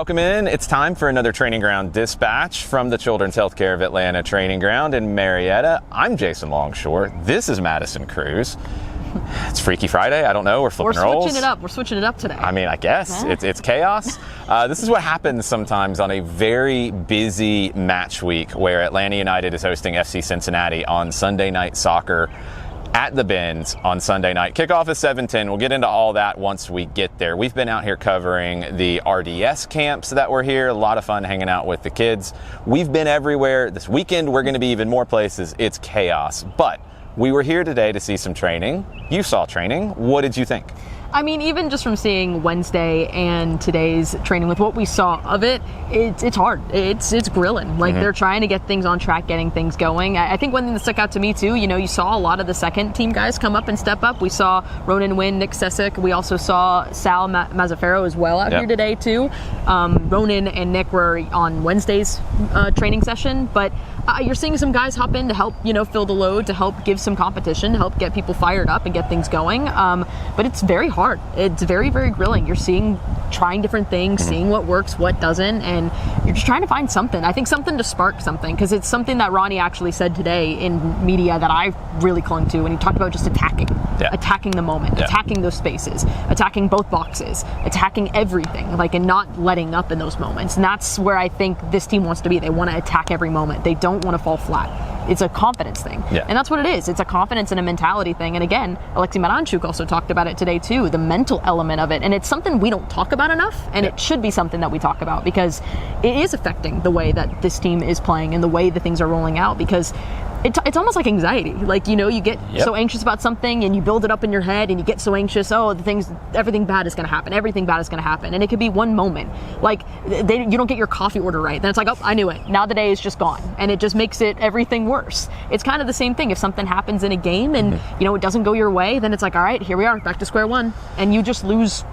welcome in. It's time for another Training Ground Dispatch from the Children's Healthcare of Atlanta Training Ground in Marietta. I'm Jason Longshore. This is Madison Cruz. It's Freaky Friday. I don't know. We're flipping roles. We're switching it up today. I mean, I guess. Yeah. It's chaos. This is what happens sometimes on a very busy match week where Atlanta United is hosting FC Cincinnati on Sunday Night Soccer at the Benz on Sunday night. Kickoff is 7:10. We'll get into all that once we get there. We've been out here covering the RDS camps that were here. A lot of fun hanging out with the kids. We've been everywhere. This weekend, we're going to be even more places. It's chaos. But we were here today to see some training. You saw training. What did you think? I mean, even just from seeing Wednesday and today's training with what we saw of it, it's hard. It's grilling. Like, they're trying to get things on track, getting things going. I think one thing that stuck out to me, too, you saw a lot of the second team guys come up and step up. We saw Ronan Wynn, Nick Sessick. We also saw Sal Mazzaferro as well out here today, too. Ronan and Nick were on Wednesday's training session, but you're seeing some guys hop in to help, fill the load, to help give some competition, to help get people fired up and get things going. But it's very hard. It's very, very grilling. You're trying different things, seeing what works, what doesn't, and you're just trying to find something. I think something to spark something, because it's something that Ronny actually said today in media that I really clung to, and he talked about just attacking the moment, attacking those spaces, attacking both boxes, attacking everything, and not letting up in those moments. And that's where I think this team wants to be. They want to attack every moment. They don't want to fall flat. It's a confidence thing. Yeah. And that's what it is. It's a confidence and a mentality thing. And again, Alexey Miranchuk also talked about it today too, the mental element of it. And it's something we don't talk about enough, and it should be something that we talk about, because it is affecting the way that this team is playing and the way the things are rolling out, because it's almost like anxiety. You get so anxious about something and you build it up in your head and you get so anxious, everything bad is going to happen. Everything bad is going to happen. And it could be one moment. You don't get your coffee order right. Then it's like, oh, I knew it. Now the day is just gone. And it just makes everything worse. It's kind of the same thing. If something happens in a game and, it doesn't go your way, then it's like, all right, here we are, back to square one. And you just lose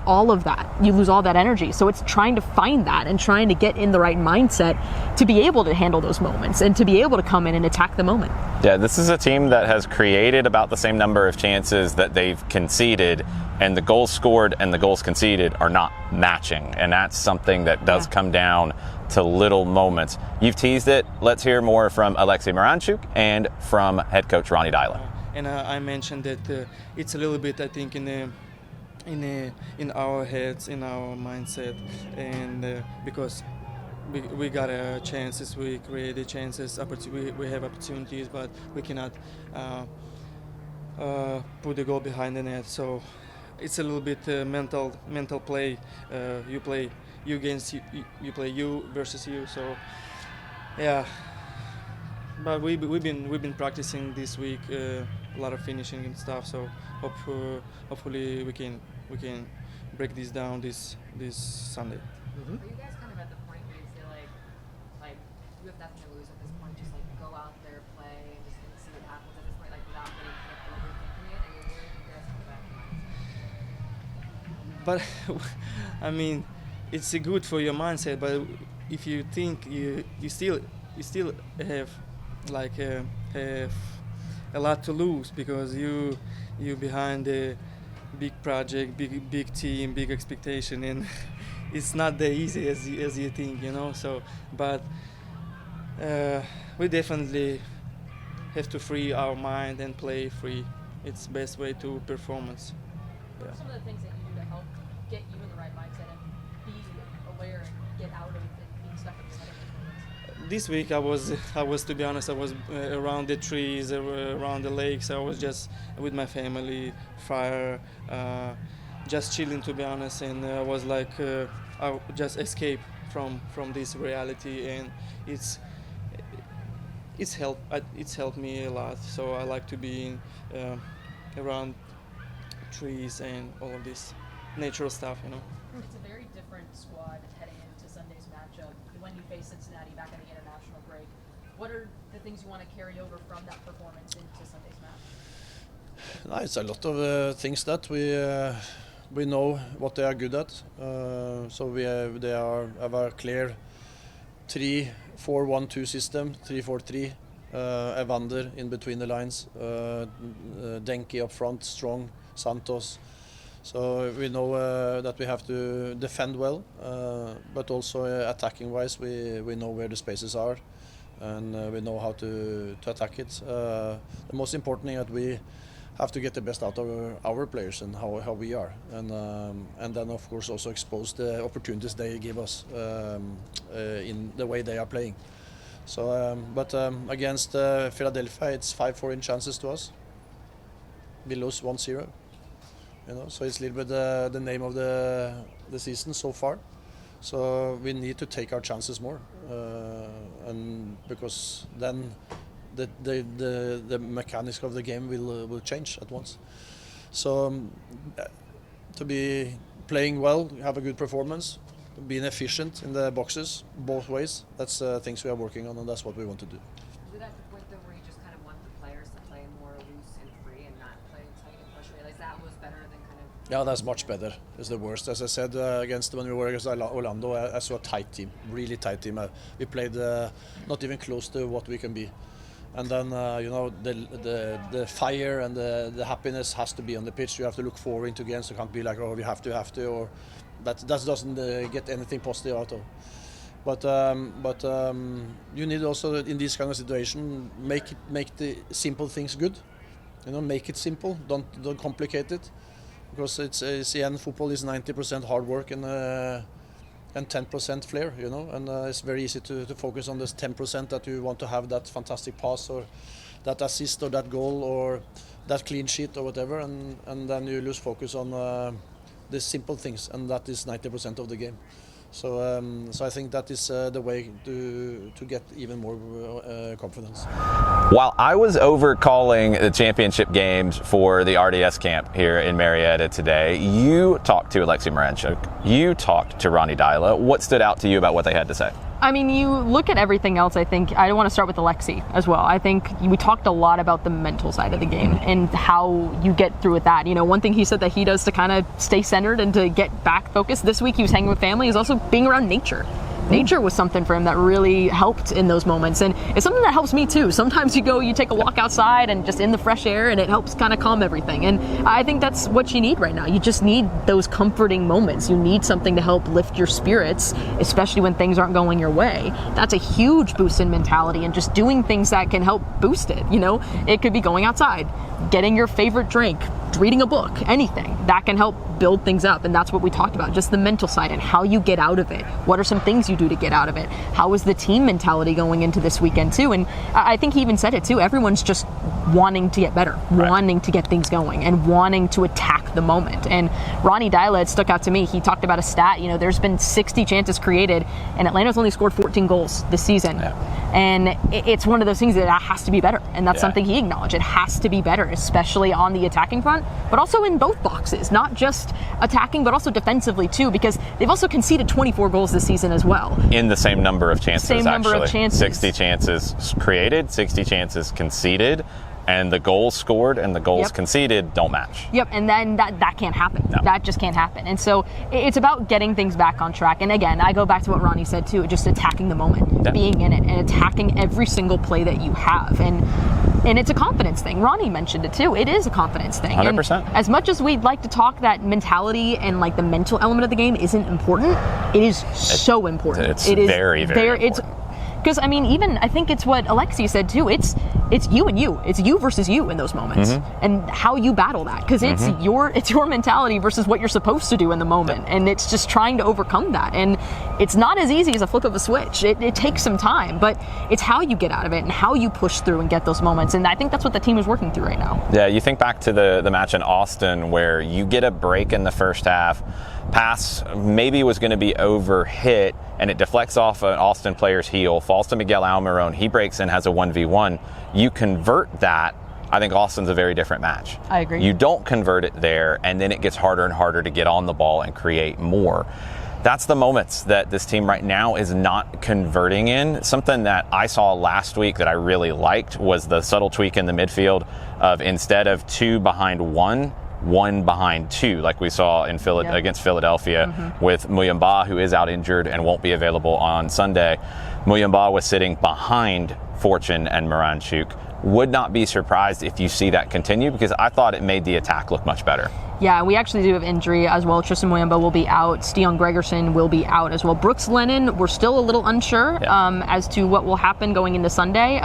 all of that. You lose all that energy. So it's trying to find that and trying to get in the right mindset to be able to handle those moments and to be able to come in and attack the moment. Yeah, this is a team that has created about the same number of chances that they've conceded, and the goals scored and the goals conceded are not matching. And that's something that does come down to little moments. You've teased it. Let's hear more from Alexey Miranchuk and from head coach Ronny Deila. And I mentioned that it's a little bit, I think, in our heads, in our mindset, and because we got chances, we created chances, we have opportunities, but we cannot put the goal behind the net. So it's a little bit mental play. You play you against you play you versus you. So yeah. But we've been practicing this week, a lot of finishing and stuff. So hopefully we can break this down this Sunday. Are you guys kind of at the point where you feel like you have nothing to lose at this point? Just go out there, play, and just see what happens at this point, without getting overthinking it? Are you worried you guys come back? But I mean, it's good for your mindset. But if you think you still have have a lot to lose, because you behind a big project, big team, big expectation, and it's not that easy as you think, So, but we definitely have to free our mind and play free. It's the best way to performance. What are some of the things that you do to help get you in the right mindset and be aware and get out of being stuck in the head of those moments? This week I was to be honest, I was around the trees, around the lakes. I was just with my family, fire, just chilling, to be honest. And I was I just escape from this reality, and it's helped me a lot. So I like to be around trees and all of this natural stuff, It's a very different squad heading into Sunday's matchup when you face Cincinnati back in the international break. What are the things you want to carry over from that performance into Sunday's match? It's a lot of things that we know what they are good at. So they have a clear 3-4-1-2 system, 3-4-3. Evander in between the lines, Denki up front, strong, Santos. So we know that we have to defend well, but also attacking wise, we know where the spaces are, and we know how to attack it. The most important thing that we have to get the best out of our players and how we are, and then of course also expose the opportunities they give us in the way they are playing. So, but against Philadelphia, it's 5-4 in chances to us. We lose 1-0. You know, so it's a little bit the name of the season so far. So we need to take our chances more, and because then the mechanics of the game will change at once. So to be playing well, have a good performance, being efficient in the boxes both ways. That's things we are working on, and that's what we want to do. Is it at the point though where you just kind of want the players to play more loose and free and not play tight and push? Like that was better than kind of. Yeah, that's much better. It's the worst. As I said, when we were against Orlando, I saw a tight team, really tight team. We played not even close to what we can be. And then you know, the fire and the happiness has to be on the pitch. You have to look forward into games. You can't be like, oh, we have to, or that doesn't get anything positive out of. But you need also in this kind of situation make the simple things good. You know, make it simple. Don't complicate it, because it's in football is 90% hard work and 10% flair, you know, and it's very easy to focus on this 10% that you want to have that fantastic pass or that assist or that goal or that clean sheet or whatever, and then you lose focus on the simple things, and that is 90% of the game. So I think that is the way to get even more confidence. While I was over calling the championship games for the RDS camp here in Marietta today, you talked to Alexey Miranchuk, you talked to Ronny Deila. What stood out to you about what they had to say? I mean, you look at everything else, I think, I want to start with Alexey as well. I think we talked a lot about the mental side of the game and how you get through with that. You know, one thing he said that he does to kind of stay centered and to get back focused this week, he was hanging with family, is also being around nature. Nature was something for him that really helped in those moments, and it's something that helps me too. Sometimes you take a walk outside and just in the fresh air, and it helps kind of calm everything, and I think that's what you need right now. You just need those comforting moments. You need something to help lift your spirits, especially when things aren't going your way. That's a huge boost in mentality, and just doing things that can help boost it. You know, it could be going outside, getting your favorite drink, reading a book, anything that can help build things up. And that's what we talked about, just the mental side and how you get out of it. What are some things you do to get out of it? How is the team mentality going into this weekend too? And I think he even said it too, everyone's just wanting to get better, wanting to get things going and wanting to attack the moment. And Ronny Deila, it stuck out to me. He talked about a stat, you know, there's been 60 chances created and Atlanta's only scored 14 goals this season. And it's one of those things that has to be better. And that's something he acknowledged. It has to be better, especially on the attacking front, but also in both boxes, not just attacking, but also defensively too, because they've also conceded 24 goals this season as well. In the same number of chances, same number actually. Of chances. 60 chances created, 60 chances conceded, and the goals scored and the goals conceded don't match. And then that can't happen. No. That just can't happen. And so it's about getting things back on track. And again, I go back to what Ronny said too, just attacking the moment, being in it and attacking every single play that you have. And it's a confidence thing. Ronny mentioned it too. It is a confidence thing. 100%. And as much as we'd like to talk that mentality and like the mental element of the game isn't important, it is so important. It's very important. Because I mean, even I think it's what Alexey said too. It's you and you. It's you versus you in those moments, and how you battle that. Because it's your mentality versus what you're supposed to do in the moment, and it's just trying to overcome that. And it's not as easy as a flick of a switch. It takes some time, but it's how you get out of it and how you push through and get those moments. And I think that's what the team is working through right now. Yeah, you think back to the match in Austin where you get a break in the first half. Pass maybe was going to be overhit, and it deflects off an Austin player's heel, falls to Miguel Almiron. He breaks in, has a 1v1. You convert that, I think Austin's a very different match. I agree. You don't convert it there, and then it gets harder and harder to get on the ball and create more. That's the moments that this team right now is not converting in. Something that I saw last week that I really liked was the subtle tweak in the midfield of instead of 2 behind 1 behind 2, like we saw in against Philadelphia with Muyumba, who is out injured and won't be available on Sunday. Muyumba was sitting behind Fortune and Miranchuk, would not be surprised if you see that continue, because I thought it made the attack look much better. Yeah, we actually do have injury as well. Tristan Mwamba will be out. Stian Gregerson will be out as well. Brooks Lennon, we're still a little unsure as to what will happen going into Sunday.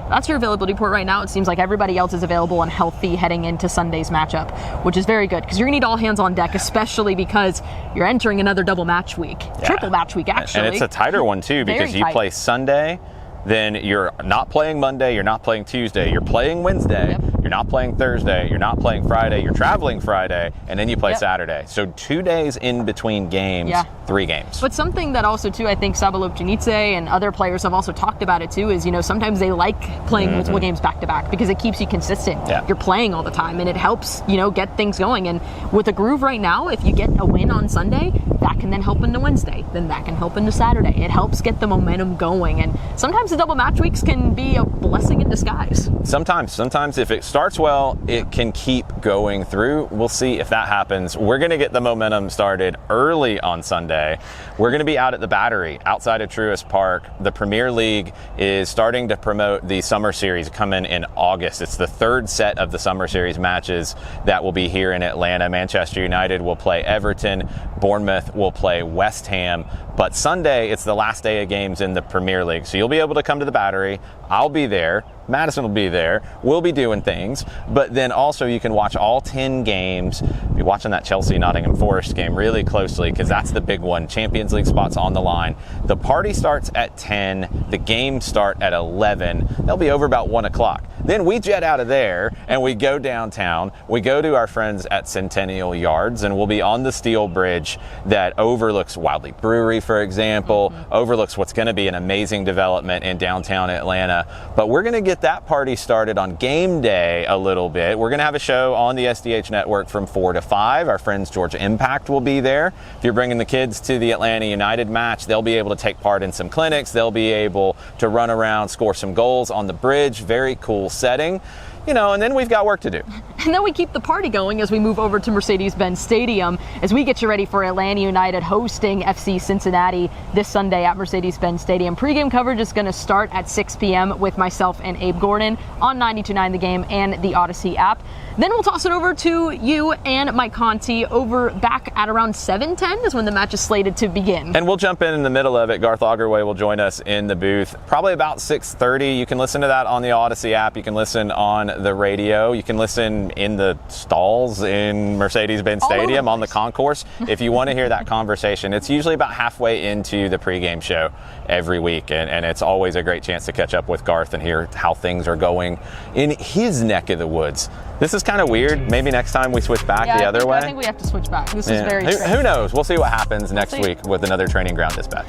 That's your availability report right now. It seems like everybody else is available and healthy heading into Sunday's matchup, which is very good, because you're going to need all hands on deck, especially because you're entering another double match week. Triple match week, actually. And it's a tighter one, too, because you play Sunday, then you're not playing Monday, you're not playing Tuesday, you're playing Wednesday, you're not playing Thursday, you're not playing Friday, you're traveling Friday, and then you play Saturday. So 2 days in between games, 3 games. But something that also, too, I think Sabalov Janitze and other players have also talked about it, too, is, sometimes they like playing multiple games back-to-back because it keeps you consistent. You're playing all the time, and it helps, get things going. And with the groove right now, if you get a win on Sunday, that can then help into Wednesday. Then that can help into Saturday. It helps get the momentum going. And sometimes the double match weeks can be a blessing in disguise. Sometimes if it starts well, it can keep going through. We'll see if that happens. We're going to get the momentum started early on Sunday. We're going to be out at the Battery outside of Truist Park. The Premier League is starting to promote the Summer Series coming in August. It's the 3rd set of the Summer Series matches that will be here in Atlanta. Manchester United will play Everton. Bournemouth will play West Ham. But Sunday, it's the last day of games in the Premier League. So you'll be able to come to the Battery. I'll be there. Madison will be there. We'll be doing things. But then also you can watch all 10 games. Be watching that Chelsea-Nottingham Forest game really closely, because that's the big one. Champions League spots on the line. The party starts at 10. The games start at 11. They'll be over about 1 o'clock. Then we jet out of there and we go downtown. We go to our friends at Centennial Yards, and we'll be on the steel bridge that overlooks Wildly Brewery, for example, overlooks what's going to be an amazing development in downtown Atlanta. But we're going to get that party started on game day a little bit. We're going to have a show on the SDH network from 4 to 5. Our friends Georgia Impact will be there. If you're bringing the kids to the Atlanta United match, they'll be able to take part in some clinics. They'll be able to run around, score some goals on the bridge. Very cool setting. And then we've got work to do. And then we keep the party going as we move over to Mercedes-Benz Stadium as we get you ready for Atlanta United hosting FC Cincinnati this Sunday at Mercedes-Benz Stadium. Pre-game coverage is going to start at 6 p.m. with myself and Abe Gordon on 92.9 The Game and the Odyssey app. Then we'll toss it over to you and Mike Conti over back at around 7:10 is when the match is slated to begin. And we'll jump in the middle of it. Garth Augerway will join us in the booth probably about 6:30. You can listen to that on the Odyssey app. You can listen on the radio. You can listen in the stalls in Mercedes-Benz Stadium on the concourse if you want to hear that conversation. It's usually about halfway into the pregame show every week, and it's always a great chance to catch up with Garth and hear how things are going in his neck of the woods. This is kind of weird. Maybe next time we switch back the other way. I think we have to switch back. This is very Who knows? We'll see what happens next week with another Training Ground Dispatch.